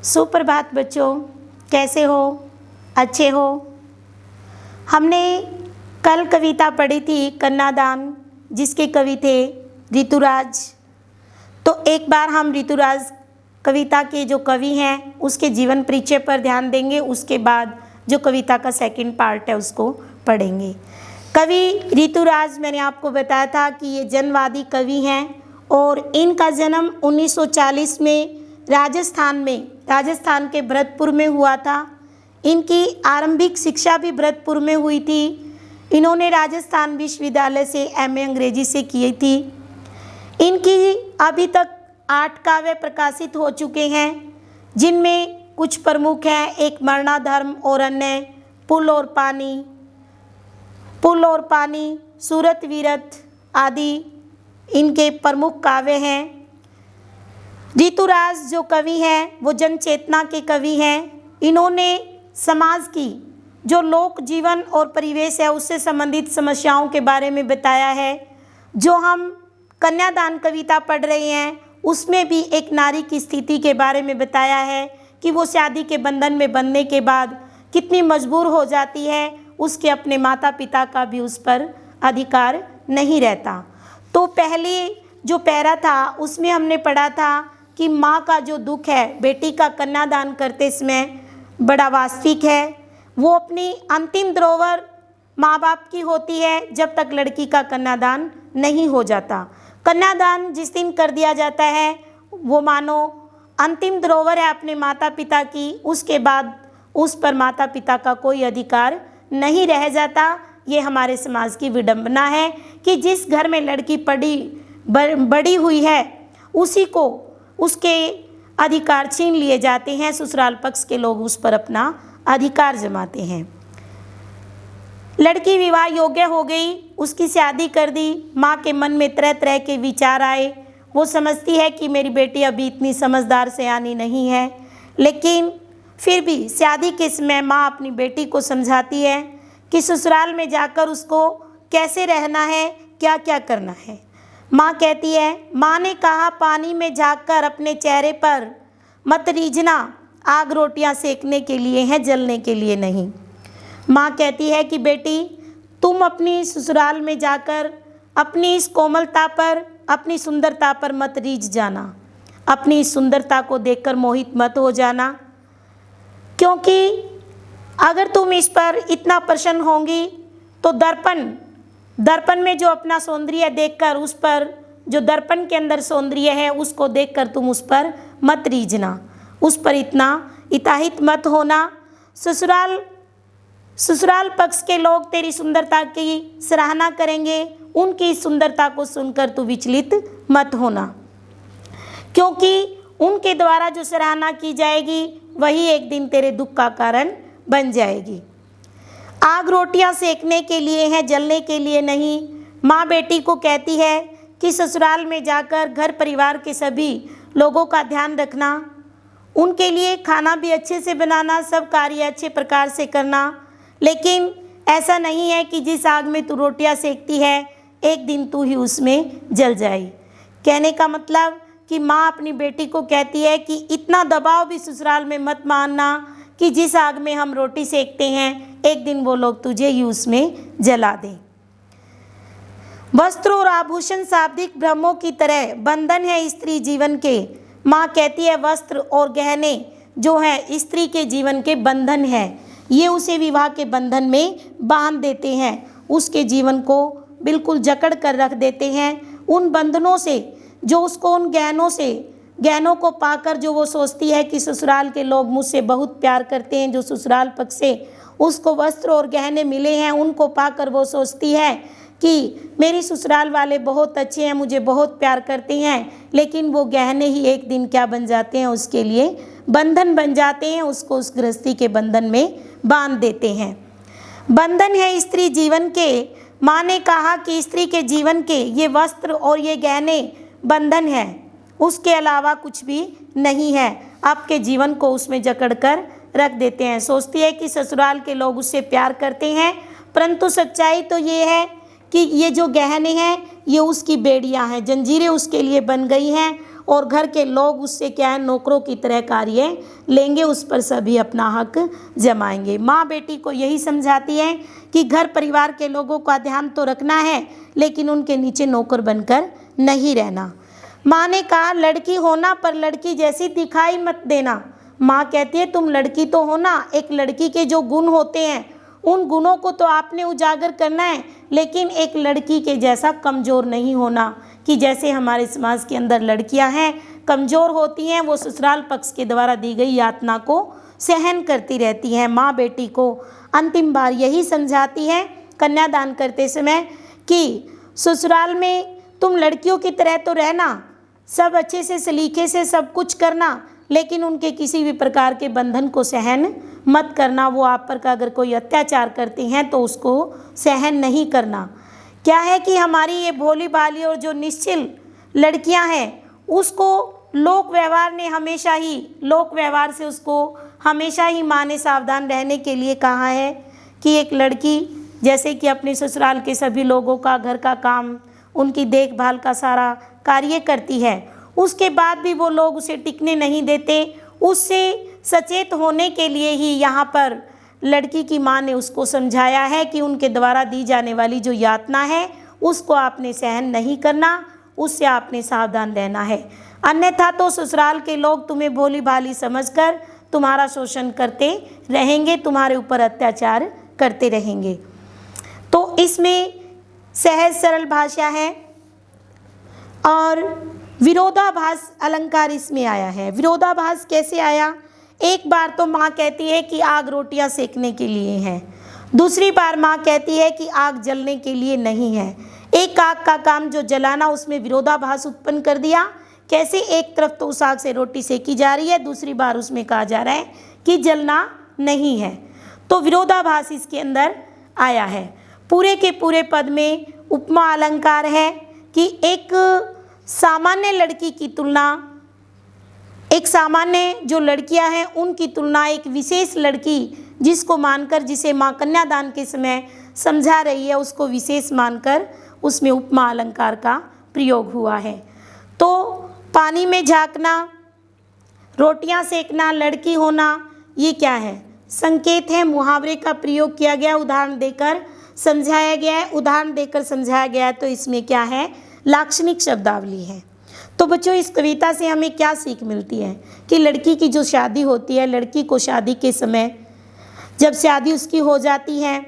सुप्रभात बच्चों, कैसे हो? अच्छे हो? हमने कल कविता पढ़ी थी कन्यादान, जिसके कवि थे ऋतुराज। तो एक बार हम ऋतुराज कविता के जो कवि हैं उसके जीवन परिचय पर ध्यान देंगे। उसके बाद जो कविता का सेकंड पार्ट है उसको पढ़ेंगे। कवि ऋतुराज, मैंने आपको बताया था कि ये जनवादी कवि हैं और इनका जन्म 1940 में राजस्थान के भरतपुर में हुआ था। इनकी आरंभिक शिक्षा भी भरतपुर में हुई थी। इन्होंने राजस्थान विश्वविद्यालय से एमए अंग्रेजी से की थी। इनकी अभी तक 8 काव्य प्रकाशित हो चुके हैं, जिनमें कुछ प्रमुख हैं। एक मरणाधर्म और अन्य, पुल और पानी, सूरत वीरत आदि इनके प्रमुख काव्य हैं। ऋतुराज जो कवि हैं वो जन चेतना के कवि हैं। इन्होंने समाज की जो लोक जीवन और परिवेश है उससे संबंधित समस्याओं के बारे में बताया है। जो हम कन्यादान कविता पढ़ रहे हैं उसमें भी एक नारी की स्थिति के बारे में बताया है कि वो शादी के बंधन में बंधने के बाद कितनी मजबूर हो जाती है, उसके अपने माता पिता का भी उस पर अधिकार नहीं रहता। तो पहले जो पैरा था उसमें हमने पढ़ा था कि माँ का जो दुख है बेटी का कन्यादान करते समय बड़ा वास्तविक है। वो अपनी अंतिम धरोहर माँ बाप की होती है जब तक लड़की का कन्यादान नहीं हो जाता। कन्यादान जिस दिन कर दिया जाता है वो मानो अंतिम धरोहर है अपने माता पिता की। उसके बाद उस पर माता पिता का कोई अधिकार नहीं रह जाता। ये हमारे समाज की विडंबना है कि जिस घर में लड़की बड़ी हुई है उसी को उसके अधिकार छीन लिए जाते हैं। ससुराल पक्ष के लोग उस पर अपना अधिकार जमाते हैं। लड़की विवाह योग्य हो गई, उसकी शादी कर दी। माँ के मन में तरह तरह के विचार आए। वो समझती है कि मेरी बेटी अभी इतनी समझदार सयानी नहीं है, लेकिन फिर भी शादी के समय माँ अपनी बेटी को समझाती है कि ससुराल में जाकर उसको कैसे रहना है, क्या क्या करना है। माँ कहती है, माँ ने कहा पानी में झाँककर अपने चेहरे पर मत रीझना, आग रोटियाँ सेकने के लिए हैं, जलने के लिए नहीं। माँ कहती है कि बेटी तुम अपनी ससुराल में जाकर अपनी इस कोमलता पर, अपनी सुंदरता पर मत रीझ जाना, अपनी इस सुंदरता को देखकर मोहित मत हो जाना, क्योंकि अगर तुम इस पर इतना प्रसन्न होंगी तो दर्पण में जो अपना सौंदर्य देखकर, उस पर जो दर्पण के अंदर सौंदर्य है उसको देखकर तुम उस पर मत रीझना, उस पर इतना हिताहित मत होना। ससुराल पक्ष के लोग तेरी सुंदरता की सराहना करेंगे, उनकी सुंदरता को सुनकर तू विचलित मत होना, क्योंकि उनके द्वारा जो सराहना की जाएगी वही एक दिन तेरे दुख का कारण बन जाएगी। आग रोटियां सेकने के लिए हैं, जलने के लिए नहीं। माँ बेटी को कहती है कि ससुराल में जाकर घर परिवार के सभी लोगों का ध्यान रखना, उनके लिए खाना भी अच्छे से बनाना, सब कार्य अच्छे प्रकार से करना। लेकिन ऐसा नहीं है कि जिस आग में तू रोटियां सेकती है एक दिन तू ही उसमें जल जाए। कहने का मतलब कि माँ अपनी बेटी को कहती है कि इतना दबाव भी ससुराल में मत मानना कि जिस आग में हम रोटी सेकते हैं एक दिन वो लोग तुझे ही उसमें जला दें। वस्त्र और आभूषण शाब्दिक भ्रमों की तरह बंधन है स्त्री जीवन के। माँ कहती है वस्त्र और गहने जो हैं स्त्री के जीवन के बंधन है, ये उसे विवाह के बंधन में बांध देते हैं, उसके जीवन को बिल्कुल जकड़ कर रख देते हैं। उन बंधनों से जो उसको, उन गहनों को पाकर जो वो सोचती है कि ससुराल के लोग मुझसे बहुत प्यार करते हैं, जो ससुराल पक्ष से उसको वस्त्र और गहने मिले हैं उनको पाकर वो सोचती है कि मेरी ससुराल वाले बहुत अच्छे हैं, मुझे बहुत प्यार करते हैं। लेकिन वो गहने ही एक दिन क्या बन जाते हैं, उसके लिए बंधन बन जाते हैं, उसको उस गृहस्थी के बंधन में बांध देते हैं। बंधन है स्त्री जीवन के। माँ ने कहा कि स्त्री के जीवन के ये वस्त्र और ये गहने बंधन है, उसके अलावा कुछ भी नहीं है। आपके जीवन को उसमें जकड़ कर रख देते हैं। सोचती है कि ससुराल के लोग उससे प्यार करते हैं, परंतु सच्चाई तो ये है कि ये जो गहने हैं ये उसकी बेड़ियां हैं, जंजीरें उसके लिए बन गई हैं और घर के लोग उससे क्या है, नौकरों की तरह कार्य लेंगे, उस पर सभी अपना हक जमाएंगे। माँ बेटी को यही समझाती है कि घर परिवार के लोगों का ध्यान तो रखना है, लेकिन उनके नीचे नौकर बनकर नहीं रहना। माँ ने कहा लड़की होना पर लड़की जैसी दिखाई मत देना। माँ कहती है तुम लड़की तो हो ना, एक लड़की के जो गुण होते हैं उन गुणों को तो आपने उजागर करना है, लेकिन एक लड़की के जैसा कमज़ोर नहीं होना कि जैसे हमारे समाज के अंदर लड़कियां हैं कमज़ोर होती हैं, वो ससुराल पक्ष के द्वारा दी गई यातना को सहन करती रहती हैं। माँ बेटी को अंतिम बार यही समझाती है कन्यादान करते समय कि ससुराल में तुम लड़कियों की तरह तो रहना, सब अच्छे से सलीके से सब कुछ करना, लेकिन उनके किसी भी प्रकार के बंधन को सहन मत करना। वो आप पर का अगर कोई अत्याचार करती हैं तो उसको सहन नहीं करना। क्या है कि हमारी ये भोली भाली और जो निश्चल लड़कियां हैं उसको लोक व्यवहार ने हमेशा ही, लोक व्यवहार से उसको हमेशा ही माँ ने सावधान रहने के लिए कहा है कि एक लड़की जैसे कि अपने ससुराल के सभी लोगों का, घर का काम, उनकी देखभाल का सारा कार्य करती है, उसके बाद भी वो लोग उसे टिकने नहीं देते। उससे सचेत होने के लिए ही यहाँ पर लड़की की माँ ने उसको समझाया है कि उनके द्वारा दी जाने वाली जो यातना है उसको आपने सहन नहीं करना, उससे आपने सावधान रहना है, अन्यथा तो ससुराल के लोग तुम्हें भोली भाली समझकर तुम्हारा शोषण करते रहेंगे, तुम्हारे ऊपर अत्याचार करते रहेंगे। तो इसमें सहज सरल भाषा है और विरोधाभास अलंकार इसमें आया है। विरोधाभास कैसे आया? एक बार तो माँ कहती है कि आग रोटियां सेकने के लिए है, दूसरी बार माँ कहती है कि आग जलने के लिए नहीं है। एक आग का काम जो जलाना, उसमें विरोधाभास उत्पन्न कर दिया। कैसे? एक तरफ तो उस आग से रोटी सेकी जा रही है, दूसरी बार उसमें कहा जा रहा है कि जलना नहीं है। तो विरोधाभास इसके अंदर आया है। पूरे के पूरे पद में उपमा अलंकार है कि एक सामान्य लड़की की तुलना, एक सामान्य जो लड़कियां हैं उनकी तुलना एक विशेष लड़की जिसको मानकर, जिसे माँ कन्यादान के समय समझा रही है, उसको विशेष मानकर उसमें उपमा अलंकार का प्रयोग हुआ है। तो पानी में झांकना, रोटियां सेकना, लड़की होना, ये क्या है? संकेत है, मुहावरे का प्रयोग किया गया, उदाहरण देकर समझाया गया है। उदाहरण देकर समझाया गया है तो इसमें क्या है? लाक्षणिक शब्दावली है। तो बच्चों इस कविता से हमें क्या सीख मिलती है कि लड़की की जो शादी होती है, लड़की को शादी के समय, जब शादी उसकी हो जाती है,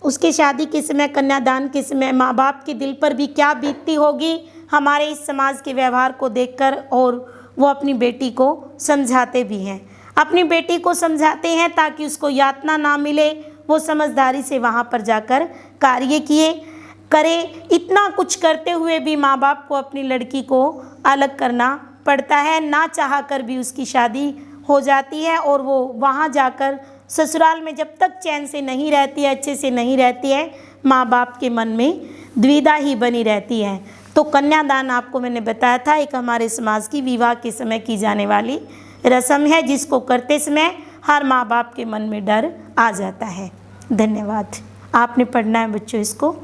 उसके शादी के समय, कन्यादान के समय माँ बाप के दिल पर भी क्या बीतती होगी हमारे इस समाज के व्यवहार को देखकर, और वो अपनी बेटी को समझाते भी हैं। अपनी बेटी को समझाते हैं ताकि उसको यातना ना मिले, वो समझदारी से वहाँ पर जाकर कार्य करे। इतना कुछ करते हुए भी माँ बाप को अपनी लड़की को अलग करना पड़ता है, ना चाह कर भी उसकी शादी हो जाती है और वो वहाँ जाकर ससुराल में जब तक चैन से नहीं रहती है, अच्छे से नहीं रहती है, माँ बाप के मन में द्विधा ही बनी रहती है। तो कन्यादान आपको मैंने बताया था एक हमारे समाज की विवाह के समय की जाने वाली रस्म है, जिसको करते समय हर माँ बाप के मन में डर आ जाता है। धन्यवाद। आपने पढ़ना है बच्चों इसको।